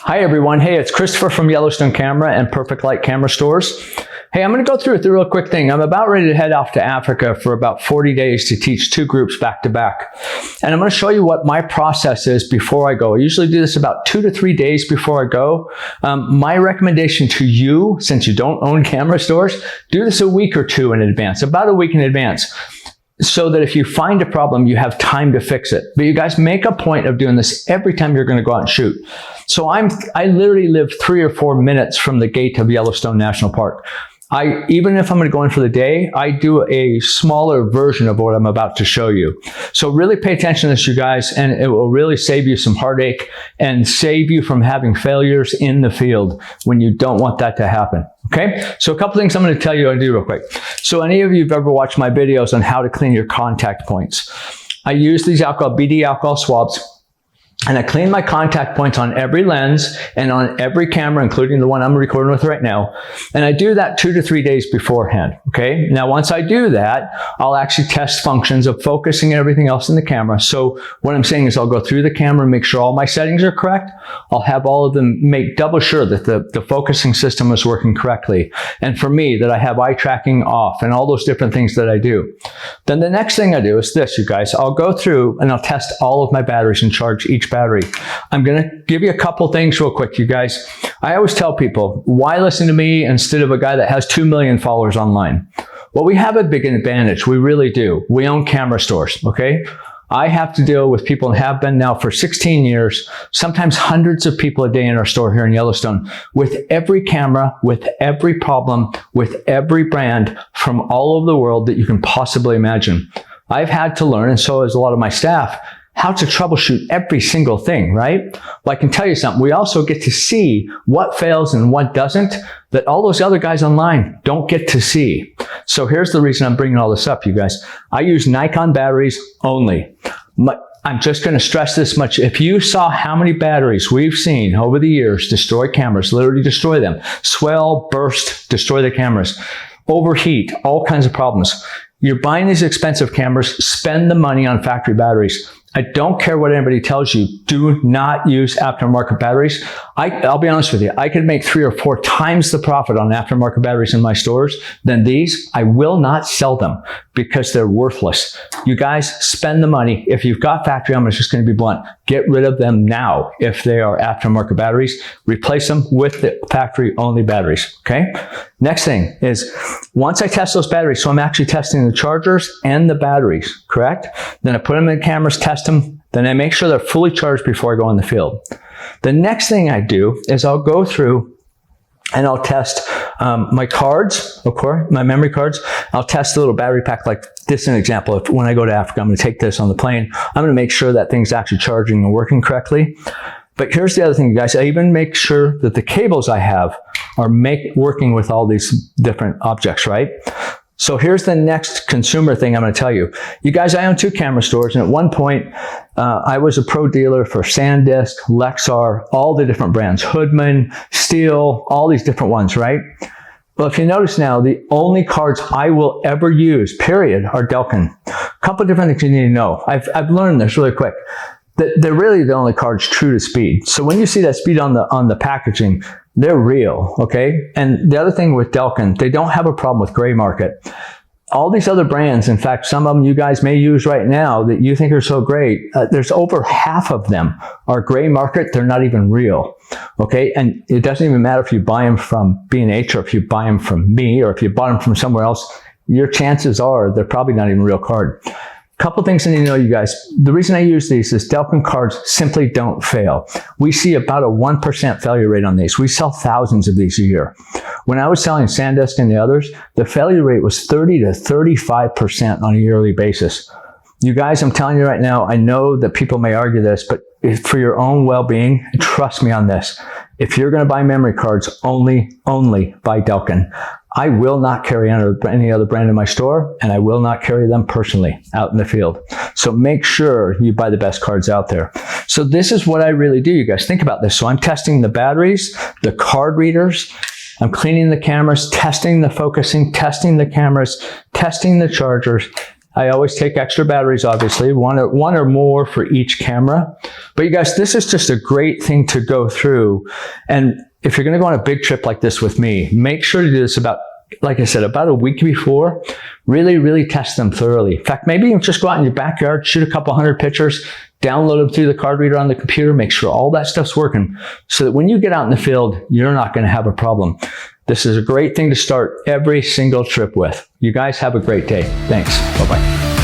Hi everyone, hey, it's Christopher from Yellowstone Camera and Perfect Light Camera Stores. Hey, I'm going to go through the real quick thing. I'm about ready to head off to Africa for about 40 days to teach 2 groups back to back. And I'm going to show you what my process is before I go. I usually do this about 2 to 3 days before I go. My recommendation to you, since you don't own camera stores, do this a week or 2 in advance, about a week in advance, so that if you find a problem, you have time to fix it. But you guys make a point of doing this every time you're going to go out and shoot. So I literally live 3 or 4 minutes from the gate of Yellowstone National Park. Even if I'm going to go in for the day, I do a smaller version of what I'm about to show you. So really pay attention to this, you guys, and it will really save you some heartache and save you from having failures in the field when you don't want that to happen. Okay, so a couple things I'm going to tell you how to do real quick. So any of you who've ever watched my videos on how to clean your contact points, I use these BD alcohol swabs, and I clean my contact points on every lens and on every camera, including the one I'm recording with right now. And I do that 2 to 3 days beforehand, okay? Now, once I do that, I'll actually test functions of focusing and everything else in the camera. So what I'm saying is I'll go through the camera, make sure all my settings are correct. I'll have all of them, make double sure that the focusing system is working correctly. And for me, that I have eye tracking off and all those different things that I do. Then the next thing I do is this, you guys. I'll go through and I'll test all of my batteries and charge each battery. I'm going to give you a couple things real quick, you guys. I always tell people, why listen to me instead of a guy that has 2 million followers online? Well, we have a big advantage. We really do. We own camera stores, okay? I have to deal with people and have been now for 16 years, sometimes hundreds of people a day in our store here in Yellowstone, with every camera, with every problem, with every brand from all over the world that you can possibly imagine. I've had to learn, and so has a lot of my staff, how to troubleshoot every single thing, right? Well, I can tell you something. We also get to see what fails and what doesn't that all those other guys online don't get to see. So here's the reason I'm bringing all this up, you guys. I use Nikon batteries only. I'm just going to stress this much. If you saw how many batteries we've seen over the years destroy cameras, literally destroy them, swell, burst, destroy the cameras, overheat, all kinds of problems. You're buying these expensive cameras, spend the money on factory batteries. I don't care what anybody tells you. Do not use aftermarket batteries. I'll be honest with you. I could make 3 or 4 times the profit on aftermarket batteries in my stores than these. I will not sell them because they're worthless. You guys spend the money. If you've got factory, I'm just going to be blunt. Get rid of them now if they are aftermarket batteries. Replace them with the factory only batteries. Okay. Next thing is once I test those batteries, so I'm actually testing the chargers and the batteries, correct? Then I put them in the cameras, test them. Then I make sure they're fully charged before I go in the field. The next thing I do is I'll go through and I'll test my cards, of course, my memory cards. I'll test the little battery pack like this, an example. If when I go to Africa, I'm going to take this on the plane. I'm going to make sure that thing's actually charging and working correctly. But here's the other thing, guys. I even make sure that the cables I have are working with all these different objects, right? So here's the next consumer thing I'm going to tell you. You guys, I own 2 camera stores, and at one point, I was a pro dealer for SanDisk, Lexar, all the different brands, Hoodman, Steel, all these different ones, right? Well, if you notice now, the only cards I will ever use, period, are Delkin. A couple of different things you need to know. I've learned this really quick. They're really the only cards true to speed. So when you see that speed on the packaging, they're real, okay? And the other thing with Delkin, they don't have a problem with gray market. All these other brands, in fact, some of them you guys may use right now that you think are so great, there's over half of them are gray market. They're not even real, okay? And it doesn't even matter if you buy them from B&H or if you buy them from me or if you bought them from somewhere else, your chances are they're probably not even a real card. Couple things I need to know, you guys. The reason I use these is Delkin cards simply don't fail. We see about a 1% failure rate on these. We sell thousands of these a year. When I was selling SanDisk and the others, the failure rate was 30 to 35% on a yearly basis. You guys, I'm telling you right now, I know that people may argue this, but for your own well-being, trust me on this. If you're going to buy memory cards, only buy Delkin. I will not carry any other brand in my store, and I will not carry them personally out in the field. So make sure you buy the best cards out there. So this is what I really do, you guys. Think about this. So I'm testing the batteries, the card readers, I'm cleaning the cameras, testing the focusing, testing the cameras, testing the chargers. I always take extra batteries, obviously, one or more for each camera. But you guys, this is just a great thing to go through. And if you're going to go on a big trip like this with me, make sure to do this about, like I said, about a week before. Really test them thoroughly. In fact, maybe you just go out in your backyard, shoot a couple hundred pictures, download them through the card reader on the computer, make sure all that stuff's working so that when you get out in the field, you're not going to have a problem. This is a great thing to start every single trip with. You guys have a great day. Thanks. Bye-bye.